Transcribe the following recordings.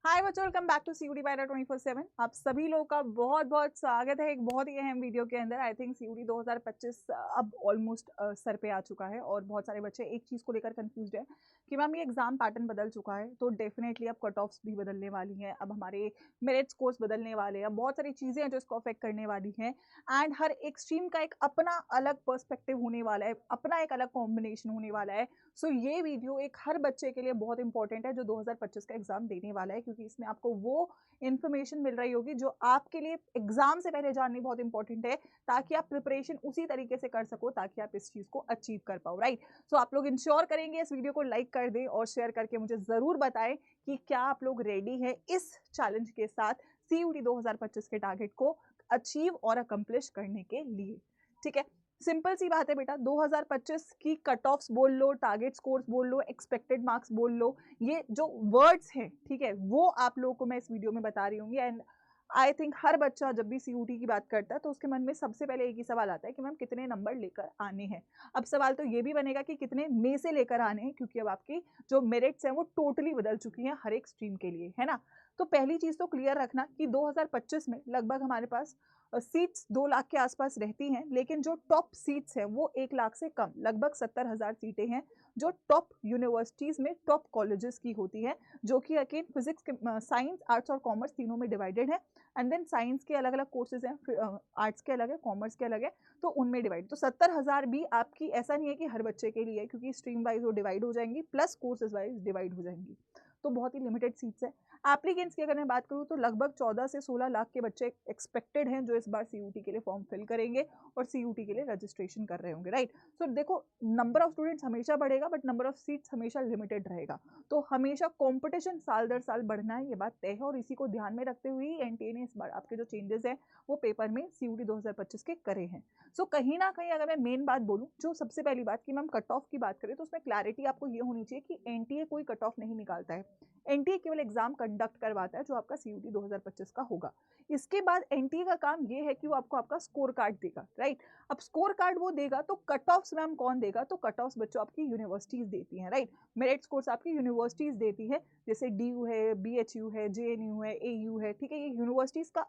हाय बच्चों, welcome back to सीयूडी bye 24/7। आप सभी लोगों का बहुत बहुत स्वागत है एक बहुत ही अहम वीडियो के अंदर। आई थिंक सीयूडी 2025 अब ऑलमोस्ट सर पे आ चुका है और बहुत सारे बच्चे एक चीज़ को लेकर कंफ्यूज्ड है कि मैम ये एग्जाम पैटर्न बदल चुका है तो डेफिनेटली अब कट ऑफ्स भी बदलने वाली हैं, अब हमारे मेरिट स्कोर्स बदलने वाले हैं, अब बहुत सारी चीज़ें हैं जो इसको अफेक्ट करने वाली हैं। एंड हर एक स्ट्रीम का एक अपना अलग पर्सपेक्टिव होने वाला है, अपना एक अलग कॉम्बिनेशन होने वाला है। सो ये वीडियो एक हर बच्चे के लिए बहुत इंपॉर्टेंट है जो 2025 का एग्जाम देने वाला है, क्योंकि इसमें आपको वो इन्फॉर्मेशन मिल रही होगी जो आपके लिए एग्जाम से पहले जाननी बहुत इंपॉर्टेंट है, ताकि आप प्रिपरेशन उसी तरीके से कर सको ताकि आप इस चीज को अचीव कर पाओ। राइट, सो आप लोग इंश्योर करेंगे इस वीडियो को लाइक कर दें और शेयर करके मुझे जरूर बताएं कि क्या आप लोग रेडी हैं इस चैलेंज के साथ सीयूटी 2025 के टारगेट को अचीव और अकम्प्लिश करने के लिए। ठीक है, सिंपल सी बात है बेटा, 2025 की कट ऑफ्स बोल लो, टारगेट स्कोर्स बोल लो, एक्सपेक्टेड मार्क्स बोल लो, ये जो वर्ड्स हैं, ठीक है, वो आप लोगों को मैं इस वीडियो में बता रही हूँ। एंड आई थिंक हर बच्चा जब भी सीयूटी की बात करता है तो उसके मन में सबसे पहले एक ही सवाल आता है कि मैम कितने नंबर लेकर आने हैं। अब सवाल तो ये भी बनेगा कि कितने में से लेकर आने हैं, क्योंकि अब आपकी जो मेरिट्स हैं वो टोटली बदल चुकी हैं हर एक स्ट्रीम के लिए, है ना। तो पहली चीज तो क्लियर रखना कि 2025 में लगभग हमारे पास सीट्स 2 लाख के आसपास रहती हैं, लेकिन जो टॉप सीट्स हैं वो 1 लाख से कम, लगभग 70,000 सीटें हैं जो टॉप यूनिवर्सिटीज में, टॉप कॉलेजेस की होती हैं, जो कि अगेन फिजिक्स के, साइंस, आर्ट्स और कॉमर्स तीनों में डिवाइडेड है। एंड देन साइंस के अलग अलग कोर्सेज हैं, आर्ट्स के अलग है, कॉमर्स के अलग है, तो उनमें डिवाइड। तो 70,000 भी आपकी ऐसा नहीं है कि हर बच्चे के लिए, क्योंकि स्ट्रीम वाइज वो डिवाइड हो जाएंगी, प्लस कोर्सेज वाइज डिवाइड हो जाएंगी, तो बहुत ही लिमिटेड सीट्स है। एप्लीकेंट्स की अगर मैं बात करूँ तो लगभग 14 से 16 लाख के बच्चे एक्सपेक्टेड हैं जो इस बार सीयूटी के लिए फॉर्म फिल करेंगे और सीयूटी के लिए रजिस्ट्रेशन कर रहे होंगे। राइट, सो देखो, नंबर ऑफ स्टूडेंट्स हमेशा बढ़ेगा बट नंबर ऑफ सीट्स हमेशा लिमिटेड रहेगा, तो हमेशा कंपटीशन साल दर साल बढ़ना है, ये बात तय है। और इसी को ध्यान में रखते हुए एनटीए ने इस बार आपके जो चेंजेस हैं वो पेपर में सीयूटी 2025 के करे हैं। सो कहीं ना कहीं अगर मैं मेन बात बोलूँ, जो सबसे पहली बात कि मैम कट ऑफ की बात करें तो उसमें क्लैरिटी आपको ये होनी चाहिए कि एनटीए कोई कट ऑफ नहीं निकालता है, एनटीए केवल एग्जाम कंडक्ट करवाता है जो आपका सीयूटी 2025 का होगा। इसके बाद एनटीए का काम ये है कि वो आपको आपका स्कोर कार्ड देगा। राइट, अब स्कोर कार्ड वो देगा तो कट ऑफ्स मैम कौन देगा, तो कट ऑफ्स बच्चों आपकी यूनिवर्सिटीज देती हैं। राइट, मेरिट स्कोर्स आपकी यूनिवर्सिटीज देती है, जैसे डीयू है, बीएचयू है, जेएनयू है, एयू है। ठीक है, ये यूनिवर्सिटीज का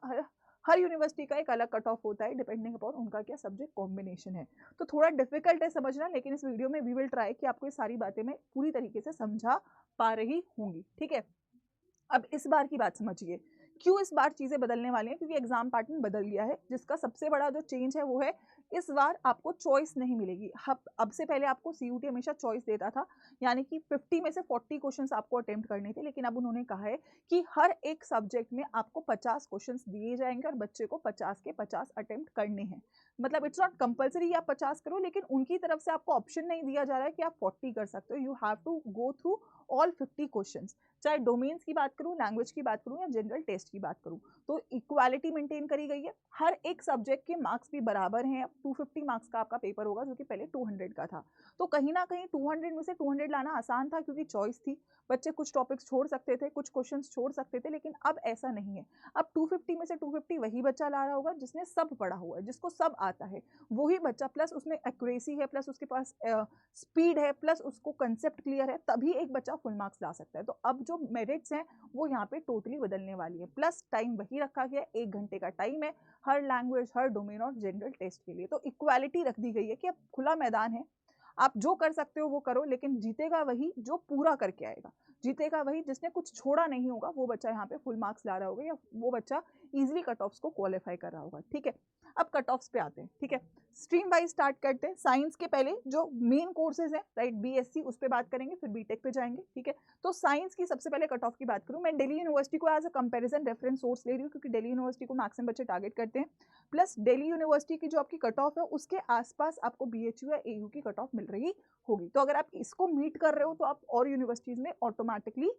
हर यूनिवर्सिटी का एक अलग कट ऑफ होता है डिपेंडिंग अपॉन उनका क्या सब्जेक्ट कॉम्बिनेशन है। तो थोड़ा डिफिकल्ट है समझना, लेकिन इस वीडियो में वी विल ट्राई कि आपको ये सारी बातें मैं पूरी तरीके से समझा पा रही होंगी। ठीक है, अब इस बार की बात समझिए, क्यों इस बार चीजें बदलने वाली हैं, क्योंकि एग्जाम पैटर्न बदल गया है, जिसका सबसे बड़ा जो चेंज है वो है इस बार आपको चॉइस नहीं मिलेगी। अब से पहले आपको सीयूटी हमेशा चॉइस देता था, यानी कि 50 में से 40 क्वेश्चंस आपको अटेम्प्ट करने थे, लेकिन अब उन्होंने कहा है कि हर एक सब्जेक्ट में आपको 50 क्वेश्चंस दिए जाएंगे और बच्चे को 50 के 50 अटेम्प्ट करने हैं। मतलब इट्स नॉट कंपल्सरी आप 50 करो, लेकिन उनकी तरफ से आपको ऑप्शन नहीं दिया जा रहा है कि आप 40 कर सकते हो। You have to go through all 50 questions, चाहे डोमेन्स की बात करूं, लैंग्वेज की बात करूं या जनरल टेस्ट की बात करूं, तो इक्वालिटी मेंटेन करी गई है। हर एक सब्जेक्ट के मार्क्स भी बराबर हैं। 250 मार्क्स का आपका पेपर होगा, जो कि पहले 200 का था। तो कहीं ना कहीं 200 में से 200 लाना आसान था, क्योंकि चॉइस थी, बच्चे कुछ टॉपिक्स छोड़ सकते थे, कुछ क्वेश्चन छोड़ सकते थे, लेकिन अब ऐसा नहीं है। अब 250 में से 250 वही बच्चा ला रहा होगा जिसने सब पढ़ा हुआ है, जिसको सब आता है, वही बच्चा, प्लस उसमें एक्यूरेसी है, प्लस उसके पास स्पीड है, प्लस उसको कंसेप्ट क्लियर है, तभी एक बच्चा फुल मार्क्स ला सकता है। तो अब जो मेरिट्स हैं वो यहाँ पे टोटली बदलने वाली है, प्लस टाइम वही रखा गया, 1 घंटे का टाइम है हर लैंग्वेज, हर डोमेन और जनरल टेस्ट के लिए। तो इक्वालिटी रख दी गई है कि अब खुला मैदान है, आप जो कर सकते हो वो करो, लेकिन जीतेगा वही जो पूरा करके आएगा, जीतेगा वही जिसने कुछ छोड़ा नहीं होगा, वो बच्चा यहाँ पे फुल मार्क्स ला रहा होगा, या वो बच्चा इजिली कट ऑफ्स को क्वालिफाई कर रहा होगा। ठीक है, अब कट ऑफ्स पे आते हैं। ठीक है, स्ट्रीम वाइज स्टार्ट करते हैं। साइंस के पहले जो मेन कोर्सेज हैं, राइट, बीएससी, उस पर बात करेंगे, फिर बीटेक पे जाएंगे। ठीक है, तो साइंस की सबसे पहले कट ऑफ की बात करूं, मैं दिल्ली यूनिवर्सिटी को as a comparison reference source ले रही हूँ, क्योंकि दिल्ली यूनिवर्सिटी को मैक्सिमम बच्चे टारगेट करते हैं, प्लस दिल्ली यूनिवर्सिटी की जो आपकी कट ऑफ है उसके आसपास आपको बीएचयू या एयू की कट ऑफ मिल रही होगी। तो अगर आप इसको मीट कर रहे हो तो आप और यूनिवर्सिटीज में ऑटोमेटिकली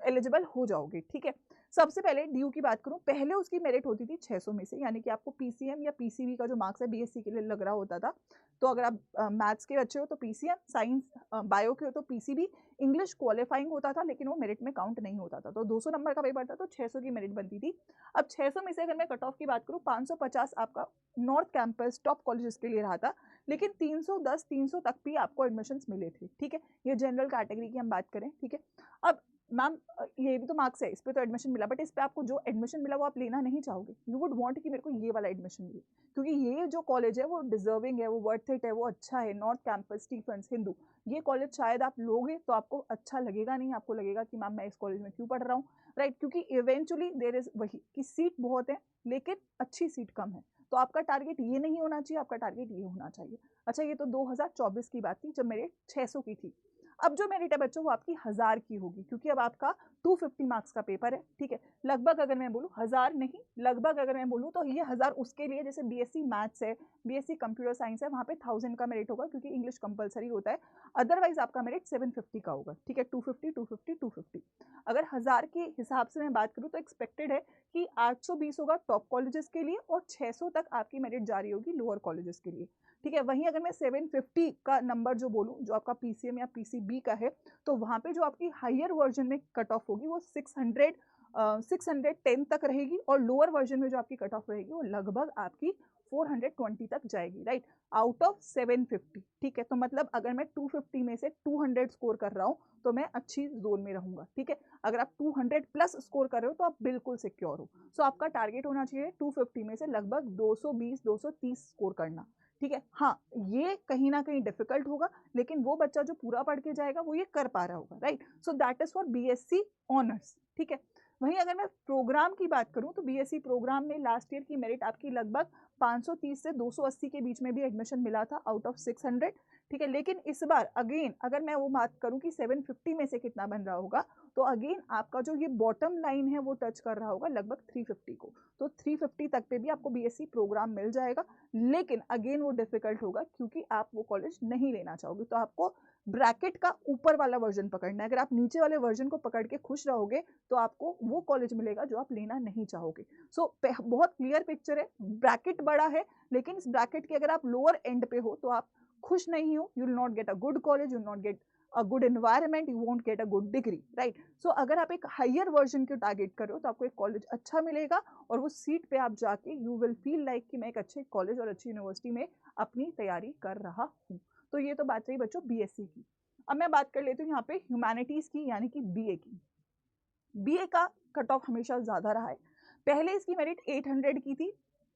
एलिजिबल हो जाओगे। ठीक है, सबसे पहले डीयू की बात करूं, पहले उसकी मेरिट होती थी 600 में से, यानी कि आपको पीसीएम या पीसीबी का जो मार्क्स है बीएससी के लिए लग रहा होता था। तो अगर आप मैथ्स के बच्चे हो तो पीसीएम, साइंस बायो के हो तो पीसीबी, इंग्लिश क्वालिफाइंग होता था लेकिन वो मेरिट में काउंट नहीं होता था। तो 200 नंबर का पेपर था तो 600 की मेरिट बनती थी। अब 600 में से अगर मैं कट ऑफ की बात करूँ, 550 आपका नॉर्थ कैंपस टॉप कॉलेजेस के लिए रहा था, लेकिन 310 300 तक भी आपको एडमिशंस मिले थे। ठीक है, ये जनरल कैटेगरी की हम बात करें। ठीक है, अब मैम ये भी तो मार्क्स है, इस पे तो एडमिशन मिला, बट इस पे आपको जो एडमिशन मिला वो आप लेना नहीं चाहोगे। यू वुड वांट कि मेरे को ये वाला एडमिशन मिले, क्योंकि ये जो कॉलेज है वो डिजर्विंग है, वो वर्थ इट है, वो अच्छा है। नॉर्थ कैंपस, स्टीफेंस, हिंदू, ये कॉलेज शायद आप लोगे तो आपको अच्छा लगेगा नहीं, आपको लगेगा कि मैम मैं इस कॉलेज में क्यों पढ़ रहा हूँ, राइट। क्योंकि इवेंचुअली देयर इज वही कि सीट बहुत है लेकिन अच्छी सीट कम है। तो आपका टारगेट ये नहीं होना चाहिए, आपका टारगेट ये होना चाहिए। अच्छा, ये तो 2024 की बात थी जब मेरे 600 की थी। अब जो मेरिट है बच्चों वो आपकी 1000 की होगी, क्योंकि अब आपका 250 मार्क्स का पेपर है, ठीक है। लगभग अगर मैं बोलूँ 1000 नहीं, लगभग अगर मैं बोलूँ तो ये 1000 उसके लिए जैसे बीएससी मैथ्स है, बीएससी कंप्यूटर साइंस है, वहाँ पे 1000 का मेरिट होगा क्योंकि इंग्लिश कंपलसरी होता है। अदरवाइज आपका मेरिट 750 का होगा, ठीक है। 250 250 250। अगर 1000 के हिसाब से मैं बात करूँ तो एक्सपेक्टेड है कि 820 होगा टॉप कॉलेजेस के लिए और 600 तक आपकी मेरिट जारी होगी लोअर कॉलेजेस के लिए, ठीक है। वहीं अगर मैं 750 का नंबर जो बोलूँ जो आपका पीसीएम या पीसीबी का है, तो वहाँ पे जो आपकी हायर वर्जन में कट ऑफ होगी वो 610 तक रहेगी और लोअर वर्जन में जो आपकी कट ऑफ रहेगी वो लगभग आपकी 420 तक जाएगी, राइट, आउट ऑफ 750, ठीक है। तो मतलब अगर मैं 250 में से 200 स्कोर कर रहा हूँ तो मैं अच्छी जोन में रहूंगा, ठीक है। अगर आप 200 प्लस स्कोर कर रहे हो तो आप बिल्कुल सिक्योर हो। सो आपका टारगेट होना चाहिए 250 में से लगभग 220 230 स्कोर करना, ठीक है। हाँ, ये कहीं ना कहीं डिफिकल्ट होगा, लेकिन वो बच्चा जो पूरा पढ़ के जाएगा वो ये कर पा रहा होगा, right. So that is for BSc honours, ठीक है। वहीं अगर मैं प्रोग्राम की बात करूं तो बीएससी प्रोग्राम में लास्ट ईयर की मेरिट आपकी लगभग 530 से 280 के बीच में भी एडमिशन मिला था आउट ऑफ 600, ठीक है। लेकिन इस बार अगेन अगर मैं वो बात करूं कि 750 में से कितना बन रहा होगा, तो अगेन आपका जो ये बॉटम लाइन है वो टच कर रहा होगा लगभग 350 को। तो 350 तक पे भी आपको बीएससी प्रोग्राम मिल जाएगा, लेकिन अगेन वो डिफिकल्ट होगा क्योंकि आप वो कॉलेज नहीं लेना चाहोगे। तो आपको ब्रैकेट का ऊपर वाला वर्जन पकड़ना है। अगर आप नीचे वाले वर्जन को पकड़ के खुश रहोगे तो आपको वो कॉलेज मिलेगा जो आप लेना नहीं चाहोगे। सो बहुत क्लियर पिक्चर है, ब्रैकेट बड़ा है लेकिन इस ब्रैकेट के अगर आप लोअर एंड पे हो तो आप खुश नहीं हो, you will not get a good college, you will not gate a good environment, you won't get a good degree, right? So अगर आप एक हायर वर्जन को टारगेट कर रहे हो तो आपको एक कॉलेज अच्छा मिलेगा और वो सीट पे आप जाके यू विल फील लाइक कि मैं एक अच्छे कॉलेज और अच्छी यूनिवर्सिटी में अपनी तैयारी कर रहा हूँ। तो ये तो बात रही बच्चों बीएससी की। अब मैं बात कर लेती हूँ यहाँ पे ह्यूमैनिटीज की, यानी कि बीए की। बीए का कट ऑफ हमेशा ज्यादा रहा है। पहले इसकी मेरिट 800 की थी,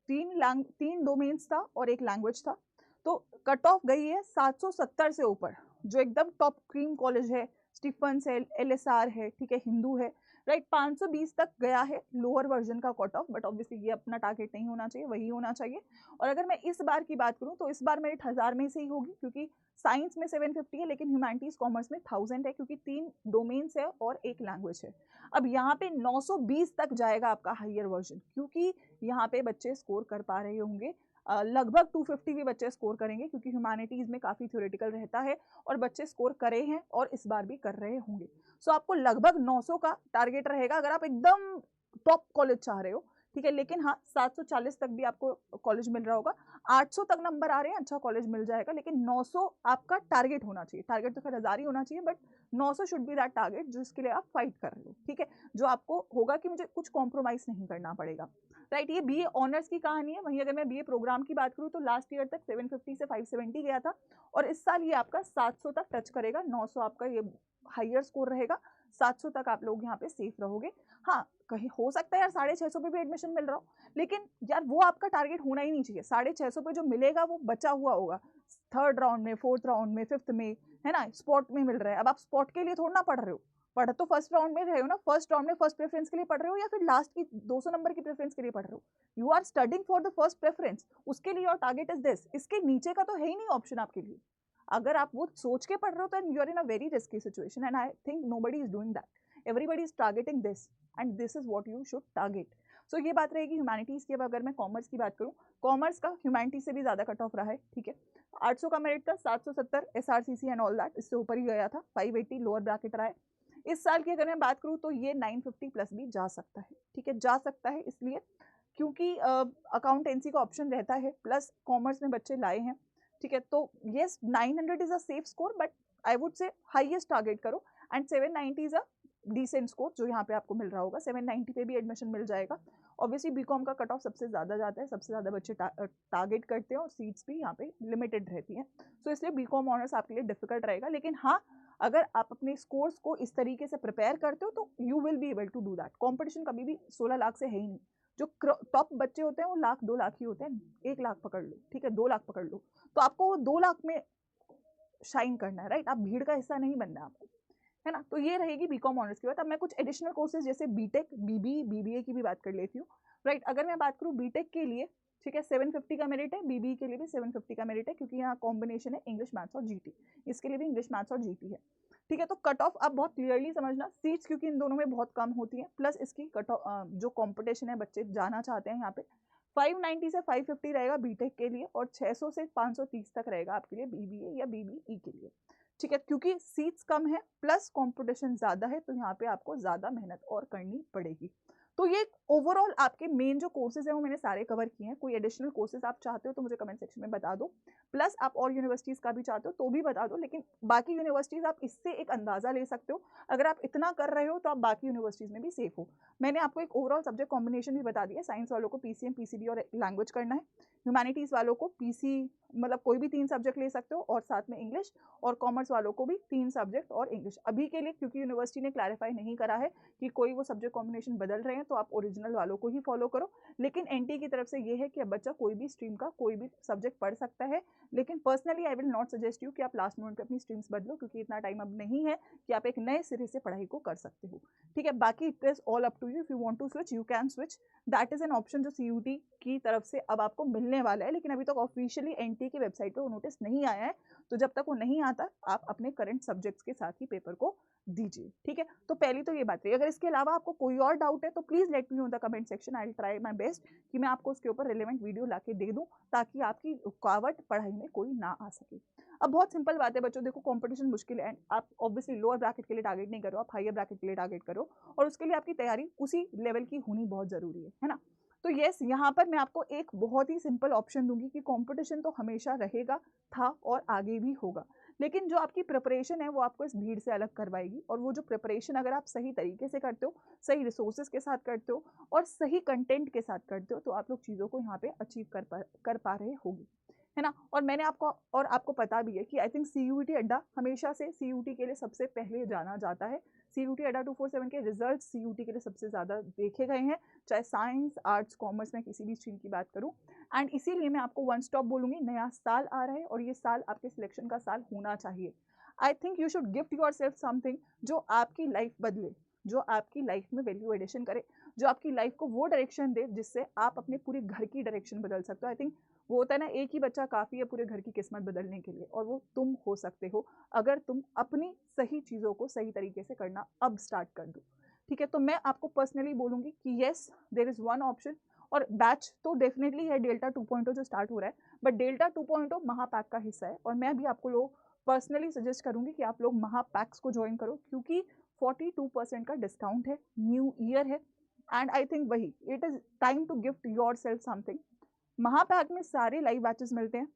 3 डोमेन्स था और 1 लैंग्वेज था। तो कट ऑफ गई है 770 से ऊपर, जो एकदम टॉप क्रीम कॉलेज है, स्टीफेंस है, एलएसआर है, ठीक है, हिंदू है, राइट। 520 तक गया है लोअर वर्जन का कट ऑफ, बट ऑब्वियसली ये अपना टारगेट नहीं होना चाहिए, वही होना चाहिए। और अगर मैं इस बार की बात करूं तो इस बार मेरिट 1000 में से ही होगी, क्योंकि साइंस में 750 है लेकिन ह्यूमैनिटीज कॉमर्स में 1000 है, क्योंकि 3 डोमेन्स है और 1 लैंग्वेज है। अब यहाँ पे 920 तक जाएगा आपका हायर वर्जन, क्योंकि यहाँ पे बच्चे स्कोर कर पा रहे होंगे, लगभग 250 भी बच्चे स्कोर करेंगे, क्योंकि ह्यूमैनिटीज में काफी थ्योरेटिकल रहता है और बच्चे स्कोर करे हैं और इस बार भी कर रहे होंगे। सो आपको लगभग 900 का टारगेट रहेगा अगर आप एकदम टॉप कॉलेज चाह रहे हो, ठीक है। लेकिन हाँ, 740 तक भी आपको कॉलेज मिल रहा होगा, 800 तक नंबर आ रहे हैं, अच्छा कॉलेज मिल जाएगा, लेकिन 900 आपका टारगेट होना चाहिए। टारगेट तो खैर 1000 ही होना चाहिए, but 900 should be that target जिसके लिए आप फाइट कर रहे हो, ठीक है। जो आपको होगा कि मुझे कुछ कॉम्प्रोमाइज नहीं करना पड़ेगा, राइट। ये बीए ऑनर्स की कहानी है। वहीं अगर मैं बीए प्रोग्राम की बात करूँ तो लास्ट ईयर तक 750 से 570 गया था और इस साल ये आपका 700 तक टच करेगा। 900 आपका ये हायर स्कोर रहेगा, 700 तक आप लोग यहाँ पे सेफ रहोगे। हाँ, कहीं हो सकता है यार 650 पे भी एडमिशन मिल रहा हो, लेकिन यार वो आपका टारगेट होना ही नहीं चाहिए। 650 पे जो मिलेगा वो बचा हुआ होगा 3rd राउंड में, 4th राउंड में, 5th में, है ना, स्पॉट में मिल रहा है। अब आप स्पॉट के लिए थोड़ा ना पढ़ रहे हो, पढ़ तो फर्स्ट राउंड में रहे हो ना, फर्स्ट राउंड में फर्स्ट प्रेफरेंस के लिए पढ़ रहे हो या फिर लास्ट की 200 नंबर की प्रेफरेंस के लिए पढ़ रहे हो। You are studying for the first preference, उसके लिए योर टारगेट इज दिस। इसके नीचे का तो है ही नहीं ऑप्शन आपके लिए। अगर आप वो सोच के पढ़ रहे हो तो you are in a very risky situation and I think nobody is doing that. Everybody is targeting this and this is what you should target. So ये बात रहेगी ह्यूमैनिटीज की। अब अगर मैं कॉमर्स की बात करूँ, कॉमर्स का ह्यूमैनिटीज से भी ज्यादा कट ऑफ रहा है, ठीक है। 800 का मेरिट था, 770 एसआरसीसी एंड ऑल दैट, इससे ऊपर ही गया था, 580 लोअर ब्रैकेट रहा है। इस साल की अगर मैं बात करूँ तो ये 950 प्लस भी जा सकता है, ठीक है, जा सकता है, इसलिए क्योंकि अकाउंटेंसी का ऑप्शन रहता है, प्लस कॉमर्स में बच्चे लाए हैं, ठीक है। तो yes 900 is a safe score, but I would say highest target करो and 790 is a decent score जो यहाँ पे आपको मिल रहा होगा। 790 पे भी एडमिशन मिल जाएगा। ऑब्वियसली बीकॉम का कट ऑफ सबसे ज़्यादा जाता है, सबसे ज़्यादा बच्चे टारगेट करते हैं और सीट्स भी यहाँ पे लिमिटेड रहती हैं, सो इसलिए बीकॉम ऑनर्स आपके लिए डिफिकल्ट रहेगा। लेकिन हाँ, अगर आप अपने स्कोर्स को इस तरीके से प्रिपेयर करते हो तो you will be able to do that. Competition कभी भी 16 लाख से है ही नहीं। जो टॉप बच्चे होते हैं वो 1 लाख 2 लाख ही होते हैं, 1 लाख पकड़ लो, ठीक है, 2 लाख पकड़ लो, तो आपको वो 2 लाख में शाइन करना है, राइट। आप भीड़ का हिस्सा नहीं बनना है आपको, है ना। तो ये रहेगी बीकॉम ऑनर्स की बात। अब मैं कुछ एडिशनल कोर्सेज जैसे बीटेक, बीबीए की भी बात कर लेती हूँ, राइट। अगर मैं बात करूँ बीटेक के लिए, ठीक है, 750 का मेरिट है, बीबीए के लिए भी 750 का मेरिट है, क्योंकि यहाँ कॉम्बिनेशन है इंग्लिश मैथ्स और जीटी, इसके लिए भी इंग्लिश मैथ्स और जीटी है, ठीक है। तो कट ऑफ आप बहुत क्लियरली समझना, सीट्स क्योंकि इन दोनों में बहुत कम होती हैं, प्लस इसकी कट ऑफ जो कॉम्पिटिशन है, बच्चे जाना चाहते हैं यहाँ पे, 590 से 550 रहेगा बीटेक के लिए, और 600 से 530 तक रहेगा आपके लिए बीबीए या बीबीई के लिए, ठीक है। क्योंकि सीट्स कम है प्लस कंपटीशन ज़्यादा है, तो यहाँ पे आपको ज़्यादा मेहनत और करनी पड़ेगी। तो ये ओवरऑल आपके मेन जो कोर्सेज हैं वो मैंने सारे कवर किए हैं। कोई एडिशनल कोर्सेज आप चाहते हो तो मुझे कमेंट सेक्शन में बता दो, प्लस आप और यूनिवर्सिटीज़ का भी चाहते हो तो भी बता दो। लेकिन बाकी यूनिवर्सिटीज़ आप इससे एक अंदाज़ा ले सकते हो, अगर आप इतना कर रहे हो तो आप बाकी यूनिवर्सिटीज़ में भी सेफ हो। मैंने आपको एक ओवरऑल सब्जेक्ट कॉम्बिनेशन भी बता दिया। साइंस वालों को पीसीएम, पीसीबी और लैंग्वेज करना है, ह्यूमैनिटीज़ वालों को पीसी मतलब कोई भी 3 सब्जेक्ट ले सकते हो और साथ में इंग्लिश, और कॉमर्स वालों को भी 3 सब्जेक्ट और इंग्लिश। अभी के लिए क्योंकि यूनिवर्सिटी ने क्लैरिफाई नहीं करा है कि कोई वो सब्जेक्ट कॉम्बिनेशन बदल रहे हैं, तो आप ओरिजिनल वालों को ही फॉलो करो। लेकिन एनटी की तरफ से ये है कि अब बच्चा कोई भी स्ट्रीम का कोई भी सब्जेक्ट पढ़ सकता है, लेकिन personally I will not suggest you कि आप लास्ट मोमेंट पे अपनी स्ट्रीम्स बदलो, क्योंकि इतना टाइम अब नहीं है कि आप एक नए सिरे से पढ़ाई को कर सकते हो, ठीक है। बाकी it is all up to you, if you want to switch you can switch, that is an option जो सीयूटी की तरफ से अब आपको मिलने वाला है। लेकिन अभी तक ऑफिशियली एनटी की वेबसाइट पे वो नोटिस नहीं आया है, तो जब तक वो नहीं आता आप अपने करंट सब्जेक्ट्स के साथ ही पेपर को दीजिए, ठीक है। तो पहली तो ये बात रही। अगर इसके अलावा आपको कोई और डाउट है तो please let me know in the comment section, I will try my best कि मैं आपको उसके ऊपर रिलेवेंट वीडियो लाके दे दूं, ताकि आपकी रुकावट पढ़ाई में कोई ना आ सके। अब बहुत सिंपल बात है बच्चों, देखो कंपटीशन मुश्किल है, आप ऑब्वियसली लोअर ब्रैकेट के लिए टारगेट नहीं करो, आप हायर ब्रैकेट के लिए टारगेट करो, और उसके लिए आपकी तैयारी उसी लेवल की होनी बहुत जरूरी है ना। तो यस, यहाँ पर मैं आपको एक बहुत ही सिंपल ऑप्शन दूंगी कि कंपटीशन तो हमेशा रहेगा, था और आगे भी होगा, लेकिन जो आपकी प्रिपरेशन है वो आपको इस भीड़ से अलग करवाएगी। और वो जो प्रिपरेशन अगर आप सही तरीके से करते हो, सही रिसोर्सेज के साथ करते हो और सही कंटेंट के साथ करते हो, तो आप लोग चीज़ों को यहाँ पे अचीव कर पा रहे होगी, है ना। और मैंने आपको पता भी है कि आई थिंक सीयूटी अड्डा हमेशा से सीयूटी के लिए सबसे पहले जाना जाता है। सीयूटी अड्डा 247 के रिजल्ट सीयूटी के लिए सबसे ज़्यादा देखे गए हैं, चाहे साइंस, आर्ट्स, कॉमर्स में किसी भी स्ट्रीम की बात करूं। एंड इसीलिए मैं आपको वन स्टॉप बोलूंगी, नया साल आ रहा है और ये साल आपके सिलेक्शन का साल होना चाहिए। I think you should gift yourself something जो आपकी लाइफ बदले, जो आपकी लाइफ में वैल्यू एडिशन करे, जो आपकी लाइफ को वो डायरेक्शन दे जिससे आप अपने पूरे घर की डायरेक्शन बदल सकते हो। आई थिंक वो होता है ना, एक ही बच्चा काफ़ी है पूरे घर की किस्मत बदलने के लिए, और वो तुम हो सकते हो अगर तुम अपनी सही चीज़ों को सही तरीके से करना अब स्टार्ट कर दो, ठीक है। तो मैं आपको पर्सनली बोलूँगी कि yes, there is one option, और बैच तो डेफिनेटली है डेल्टा 2.0 जो स्टार्ट हो रहा है, बट डेल्टा 2.0 महापैक का हिस्सा है, और मैं भी आपको लोग पर्सनली सजेस्ट करूँगी कि आप लोग महापैक्स को ज्वाइन करो, क्योंकि 42% का डिस्काउंट है, न्यू ईयर है, एंड आई थिंक वही it is time to gift yourself something. Mahapack में सारे लाइव बैचेस मिलते हैं,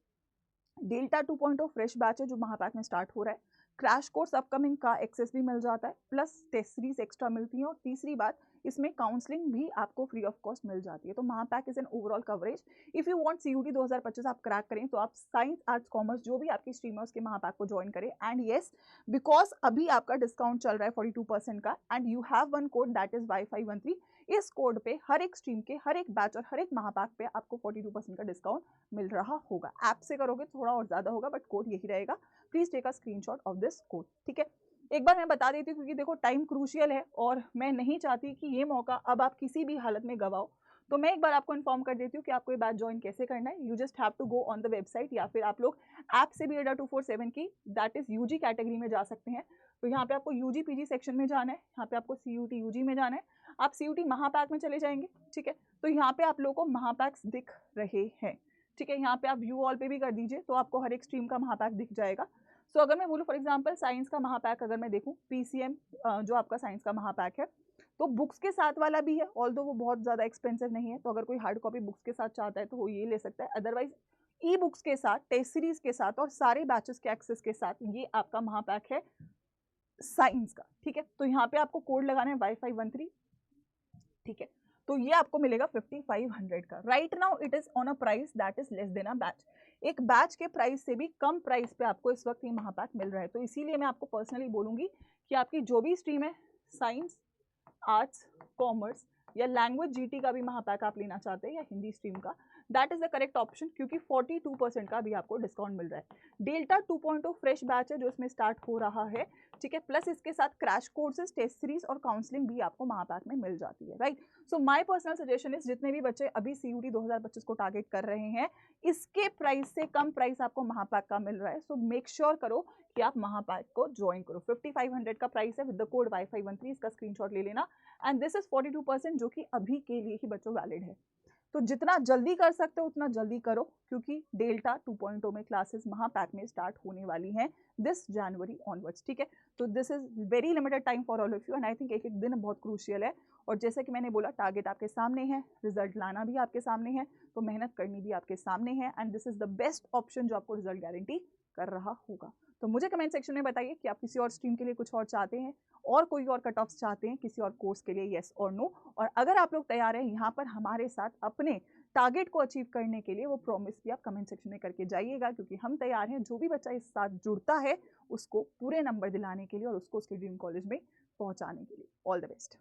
डेल्टा 2.0 फ्रेश बैच है जो महापैक में स्टार्ट हो रहा है, क्रैश कोर्स अपकमिंग का एक्सेस भी मिल जाता है, प्लस टेस्ट सीरीज एक्स्ट्रा मिलती है, और तीसरी बात इसमें काउंसलिंग भी आपको फ्री ऑफ कॉस्ट मिल जाती है। तो Mahapack is an overall coverage. If you want CUT 2025 आप क्रैक करें तो आप साइंस, आर्ट्स, कॉमर्स जो भी आपकी स्ट्रीमर्स के महापैक को ज्वाइन करें। एंड येस, बिकॉज अभी आपका डिस्काउंट चल रहा है 42% का, and you have one code that is Y513। इस कोड पे हर एक स्ट्रीम के हर एक बैच और हर एक महापैक पे आपको 42% का डिस्काउंट मिल रहा होगा। ऐप से करोगे थोड़ा और ज़्यादा होगा, बट कोड यही रहेगा। Please take a screenshot of this code, ठीक है। एक बार मैं बता देती हूँ, क्योंकि देखो टाइम क्रूशियल है और मैं नहीं चाहती कि ये मौका अब आप किसी भी हालत में गवाओ। तो मैं एक बार आपको इन्फॉर्म कर देती हूँ कि आपको ये बैच ज्वाइन कैसे करना है। You just have to go on the website, या फिर आप लोग ऐप से भी अड्डा 247 की दैट इज़ यूजी कैटेगरी में जा सकते हैं। तो यहाँ पे आपको यूजी पीजी सेक्शन में जाना है, यहाँ पे आपको सीयूटी यूजी में जाना है, आप सीयूटी महापैक में चले जाएंगे, ठीक है। तो यहाँ पे आप लोगों को महापैक्स दिख रहे हैं, ठीक है। यहाँ पे आप व्यू ऑल पे भी कर दीजिए तो आपको हर एक स्ट्रीम का महापैक दिख जाएगा। सो अगर मैं बोलूँ फॉर एग्जांपल साइंस का महापैक अगर मैं देखूँ, पीसीएम जो आपका साइंस का महापैक है, तो बुक्स के साथ वाला भी है, ऑल्दो वो बहुत ज़्यादा एक्सपेंसिव नहीं है। तो अगर कोई हार्ड कॉपी बुक्स के साथ चाहता है तो वो ये ले सकता है, अदरवाइज ई बुक्स के साथ, टेस्ट सीरीज के साथ और सारे बैचेस के एक्सेस के साथ ये आपका महापैक है साइंस का, ठीक है। तो यहाँ पे आपको कोड लगाना है Y513, ठीक है। तो ये आपको मिलेगा 5500 का। Right now it is on a price that is less than a batch. एक बैच के प्राइस से भी कम प्राइस पे आपको इस वक्त ये महापैक मिल रहा है। तो इसीलिए मैं आपको पर्सनली बोलूंगी कि आपकी जो भी स्ट्रीम है, साइंस, आर्ट्स, कॉमर्स या लैंग्वेज जीटी का भी महापैक आप लेना चाहते हैं या हिंदी स्ट्रीम का, that is the correct option, क्योंकि 42% का भी आपको डिस्काउंट मिल रहा है। डेल्टा 2.0 फ्रेश बैच है जो इसमें स्टार्ट हो रहा है, ठीक है, प्लस इसके साथ क्रैश कोर्सेज, टेस्ट सीरीज और काउंसलिंग भी आपको महापैक में मिल जाती है, right. So my personal suggestion is, जितने भी बच्चे अभी सीयूटी 2025 को टारगेट कर रहे हैं, इसके प्राइस से कम प्राइस आपको महापैक का मिल रहा है। सो मेक श्योर करो कि आप महापैक को ज्वाइन करो। 5500 का प्राइस है, विद द कोड वाई513 इसका स्क्रीनशॉट ले लेना। एंड दिस इज 42% जो कि अभी के लिए ही बच्चों वैलिड है। तो जितना जल्दी कर सकते हो उतना जल्दी करो, क्योंकि डेल्टा 2.0 में क्लासेस महापैक में स्टार्ट होने वाली हैं दिस जनवरी ऑनवर्ड्स, ठीक है। तो this is very limited time for all of you, and I think एक एक दिन बहुत क्रूशियल है। और जैसे कि मैंने बोला, टारगेट आपके सामने है, रिजल्ट लाना भी आपके सामने है, तो मेहनत करनी भी आपके सामने है, and this is the best option जो आपको रिजल्ट गारंटी कर रहा होगा। तो मुझे कमेंट सेक्शन में बताइए कि आप किसी और स्ट्रीम के लिए कुछ और चाहते हैं, और कोई और कट ऑफ्स चाहते हैं किसी और कोर्स के लिए, येस और नो। और अगर आप लोग तैयार हैं यहाँ पर हमारे साथ अपने टारगेट को अचीव करने के लिए, वो प्रॉमिस भी आप कमेंट सेक्शन में करके जाइएगा, क्योंकि हम तैयार हैं जो भी बच्चा इस साथ जुड़ता है उसको पूरे नंबर दिलाने के लिए और उसको उसके ड्रीम कॉलेज में पहुंचाने के लिए। All the best.